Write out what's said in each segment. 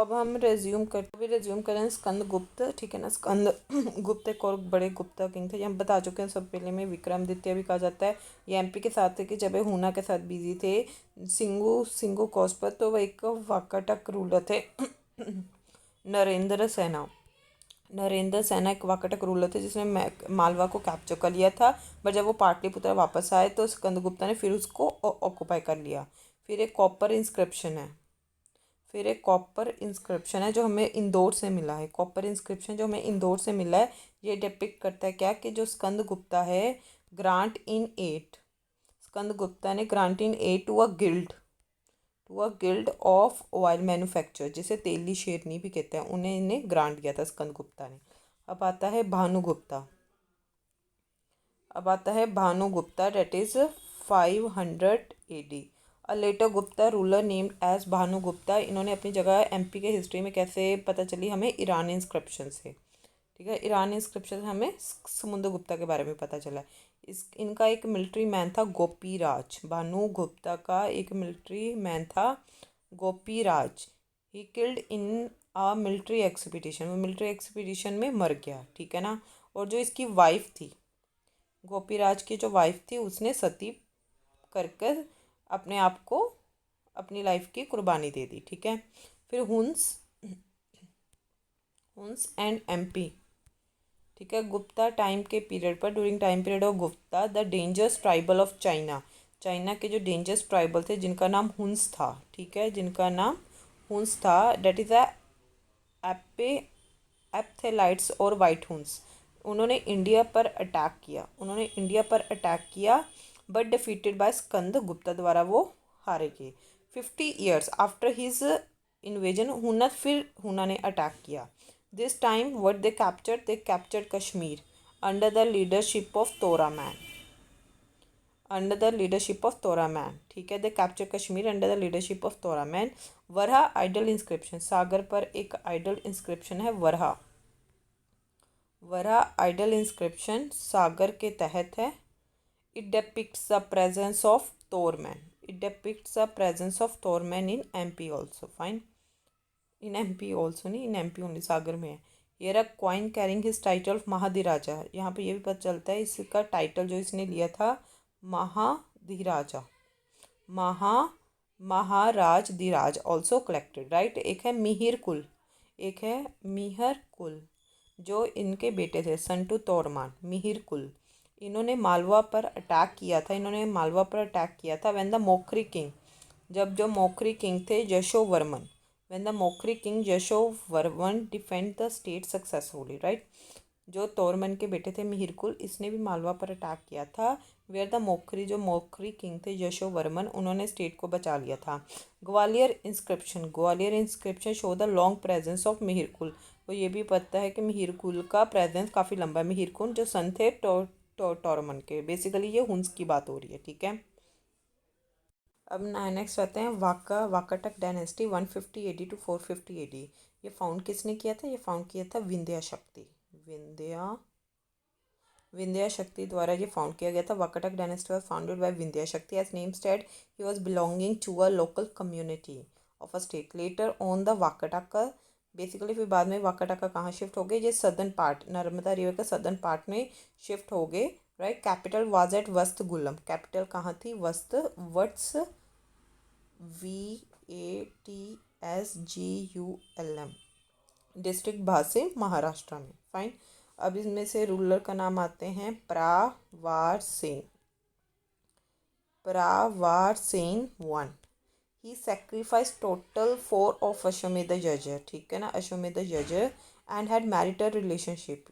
अब हम रेज्यूम करें स्कंद गुप्त, ठीक है ना। स्कंद गुप्त एक और बड़े गुप्ता किंग थे, ये हम बता चुके हैं सब पहले में। विक्रमादित्य भी कहा जाता है। ये एमपी के साथ थे कि जब ये हुना के साथ बिजी थे। सिंगू कौशपत तो वह एक वाकाटक रूलर थे। नरेंद्र सेना एक वाकाटक रूलर थे जिसने मालवा को कैप्चर कर लिया था। पर जब वो पाटलिपुत्र वापस आए तो स्कंदगुप्ता ने फिर उसको ऑक्यूपाई कर लिया। फिर एक कॉपर इंस्क्रिप्शन है जो हमें इंदौर से मिला है। कॉपर इंस्क्रिप्शन जो हमें इंदौर से मिला है, ये डिपिक्ट करता है क्या कि जो स्कंदगुप्ता है स्कंदगुप्ता ने grant in aid to a guild of oil manufacture, जिसे तेली शेरनी भी कहते हैं, उन्हें इन्हें ग्रांट किया था स्कंदगुप्ता ने। अब आता है Bhanugupta date is 500 AD। A later Gupta ruler named as Bhanugupta. इन्होंने अपनी जगह एमपी के हिस्ट्री में कैसे पता चली हमें, ईरान इंस्क्रिप्शन से, ठीक है। ईरान इंस्क्रिप्शन से हमें समुद्रगुप्ता के बारे में पता चला। इनका एक मिलिट्री मैन था गोपीराज। भानुगुप्ता का एक मिलिट्री मैन था Gopiraj. He killed in a military expedition, वो मिलिट्री एक्सपीडिशन में मर गया, ठीक है ना। और जो इसकी वाइफ थी, गोपीराज की जो वाइफ थी, उसने सती कर कर अपने आप को, अपनी लाइफ की कुर्बानी दे दी, ठीक है। फिर हुन्स एंड एमपी, ठीक है। गुप्ता टाइम के पीरियड पर, during time period of Gupta, the dangerous tribal of China के जो डेंजरस ट्राइबल थे जिनका नाम हुन्स था, ठीक है, जिनका नाम हुन्स था, डेट इज़ एपे एप्थेलाइट्स और वाइट हुन्स। उन्होंने इंडिया पर अटैक किया बट डिफीटेड बाय स्कंद गुप्ता द्वारा वो हारे गए। 50 years आफ्टर हिज इन्वेजन हुना ने अटैक किया। This time what they captured Kashmir under the leadership of Toraman, ठीक है। They capture Kashmir under the leadership of Toraman. Varaha idol inscription, Sagar पर एक आइडल इंस्क्रिप्शन है वरहा आइडल इंस्क्रिप्शन सागर के तहत है। It depicts the presence of Toraman in MP also, fine. In MP also नहीं, in MP only, Sagar में है। Here a coin carrying his title of Mahadhiraja. यहाँ पे ये भी पता चलता है इसका टाइटल जो इसने लिया था महाधिराजा, महाराज धीराज ऑल्सो कलेक्टेड, राइट। एक है मिहिर कुल जो इनके बेटे थे संटू तोरमान, मिहिर कुल। इन्होंने मालवा पर अटैक किया था व्हेन द मोखरी किंग, जब जो मोखरी किंग थे Yashovarman, when the Maukhari king Yashovarman defend the state successfully, right. जो तोरमन के बेटे थे मिहिरकुल, इसने भी मालवा पर अटैक किया था। वेयर द मोखरी किंग थे यशोवर्मन, उन्होंने स्टेट को बचा लिया था। Gwalior inscription show the long presence of Mihirakula. तो ये भी पता है कि मिहिरकुल का प्रेजेंस काफ़ी लंबा है। मिहिरकुल जो सन थे टोरमन के, बेसिकली ये हुंस की बात हो रही है, ठीक है। अब नेक्स्ट आते हैं Vakataka dynasty 150 AD to 450 AD। ये फाउंड किसने किया था? ये फाउंड किया था विंध्या शक्ति द्वारा ये फाउंड किया गया था। Vakataka dynasty was founded by Vindhya Shakti. As name stated he was belonging to a local community of a state. Later on the Vakataka, basically फिर बाद में वाकाटका कहाँ शिफ्ट हो गए? ये सदर्न पार्ट, नर्मदा रिवर का सदर्न पार्ट में शिफ्ट हो गए, right. Capital was at Vatsagulma, capital कहाँ थी? वट्स VATSGULM, डिस्ट्रिक्ट भासे, महाराष्ट्र में, फाइन। अब इसमें से रूलर का नाम आते हैं Pravara Sen 1। He sacrifice total 4 of Ashvamedha yagya, ठीक है ना, Ashvamedha yagya, and had marital relationship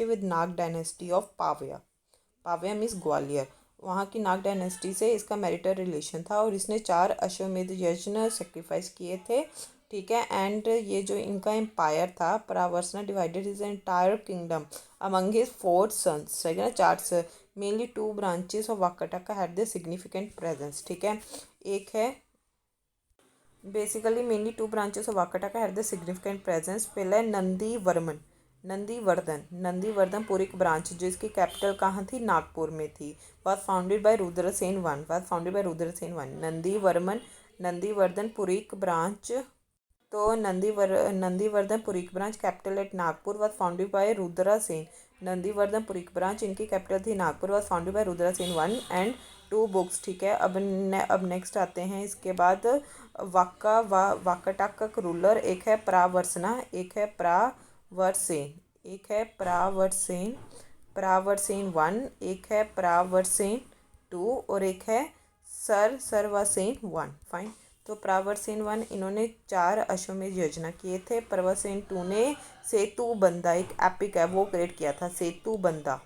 with Naga dynasty of Pavaya means Gwalior. वहाँ की नाग डायनेस्टी से इसका मैरिटल रिलेशन था और इसने 4 अश्वमेध यज्ञ सेक्रीफाइस किए थे, ठीक है। एंड ये जो इनका एम्पायर था, Pravarasena divided his entire kingdom among his 4 sons, ठीक है ना, 4 sir. Mainly 2 branches of Vakataka had the significant presence, ठीक है। एक है basically mainly 2 branches of Vakataka had the significant presence. पहला है नंदीवर्धनपुर एक ब्रांच जिसकी कैपिटल कहाँ थी? नागपुर में थी। Was founded by Rudrasen one. Nandivardhanpur एक ब्रांच तो Nandivardhanpuri branch capital at Nagpur was founded by Rudra Sen. Nandivardhanpuri branch इनकी कैपिटल थी Nagpur, was founded by Rudra Sen. 1 and 2 books, ठीक है। अब नेक्स्ट आते हैं इसके बाद वाकाटक रूलर। एक है प्रावरसना, एक है प्रावरसेन, एक है प्रावरसेन 1, एक है प्रावरसेन 2 और एक है सरवासेन 1। फाइन। तो प्रावरसेन 1 इन्होंने 4 अश्वमेध योजना किए थे। प्रवरसेन 2 ने सेतु बंदा, एक एपिक है वो क्रिएट किया था, सेतु बंदा।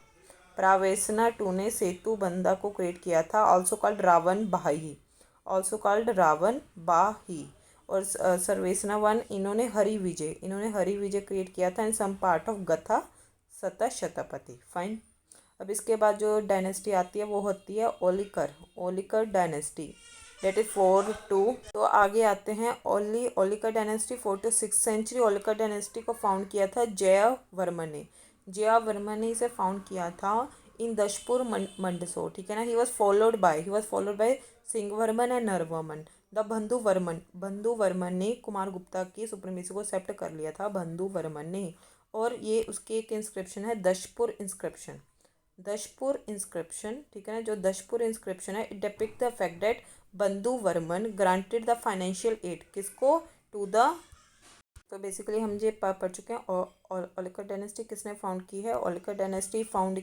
प्रावेसना 2 ने सेतु बंदा को क्रिएट किया था, ऑल्सो कॉल्ड रावण बाही, ऑल्सो कॉल्ड रावण बाही। और सर्वेसना 1 इन्होंने हरि विजय क्रिएट किया था इन सम पार्ट ऑफ गथा शतपति। फाइन। अब इसके बाद जो डायनेस्टी आती है वो होती है Aulikar dynasty, date is 4 to. तो आगे आते हैं Aulikar dynasty 4 to 6 century. Aulikar dynasty को फाउंड किया था जयवर्मन ने इसे फाउंड किया था इन दशपुर मंडसोर, ठीक है ना। He was followed by Simhavarman and Naravarman. The Bandhuvarman ने कुमारगुप्ता की सुप्रीमेसी को एक्सेप्ट कर लिया था, बंधुवर्मन ने। और ये उसकी एक इंस्क्रिप्शन है दशपुर इंस्क्रिप्शन, ठीक है ना। जो दशपुर इंस्क्रिप्शन है, it depict the fact that Bandhuvarman granted the financial aid किसको, टू द। तो बेसिकली हम ये पढ़ चुके हैं। ओलिकर डायनेस्टी किसने फाउंड की है? ओलिकर डायनेस्टी फाउंड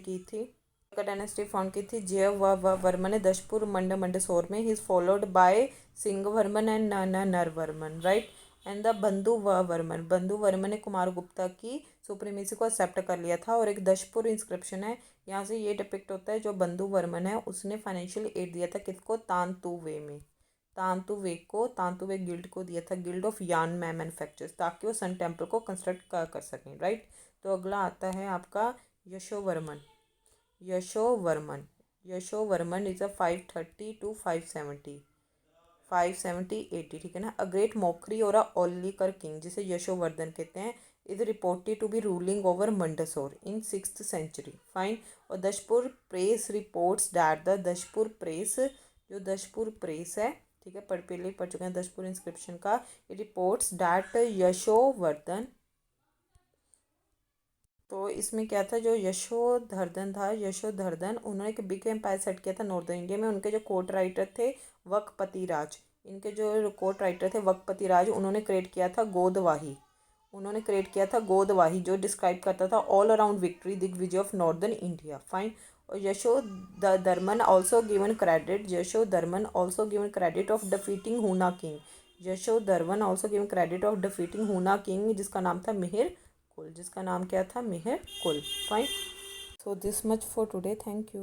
की थी जयवर्मन ने दशपुर मंडसोर में। He is followed by Simhavarman and Naravarman, right. And the Bandhuvarman ने कुमारगुप्ता की सुप्रीमेसी को एक्सेप्ट कर लिया था। और एक दशपुर इंस्क्रिप्शन है, यहाँ से ये डिपिक्ट होता है जो बंधुवर्मन है उसने फाइनेंशियल एड दिया था किसको, तांतुवे गिल्ड को दिया था, गिल्ड ऑफ यार्न मैन्युफैक्चरर्स, ताकि वो सन टेम्पल को कंस्ट्रक्ट कर सकें, राइट। तो अगला आता है आपका Yashovarman is a 530 to 570 AD, ठीक है ना। अ ग्रेट मोकरी और अ ओलिकर किंग, जिसे यशोवर्धन कहते हैं, is reported to be ruling over Mandsaur in 6th century. Fine. और Dashapur press reports that the Dashapur press है, ठीक है, पहले पढ़ चुके हैं दशपुर इंस्क्रिप्शन का। इट रिपोर्ट्स दैट यशोवर्धन, तो इसमें क्या था, जो यशोधर्धन उन्होंने एक बिग एम्पायर सेट किया था नॉर्दर्न इंडिया में। उनके जो कोर्ट राइटर थे वकपति राज, उन्होंने क्रिएट किया था गोदवाही, जो डिस्क्राइब करता था all around victory, Digvijay of northern India. Fine. और Yashodharman also given credit of defeating Huna king, जिसका नाम था Mihir Kul. Fine. So this much for today, thank you.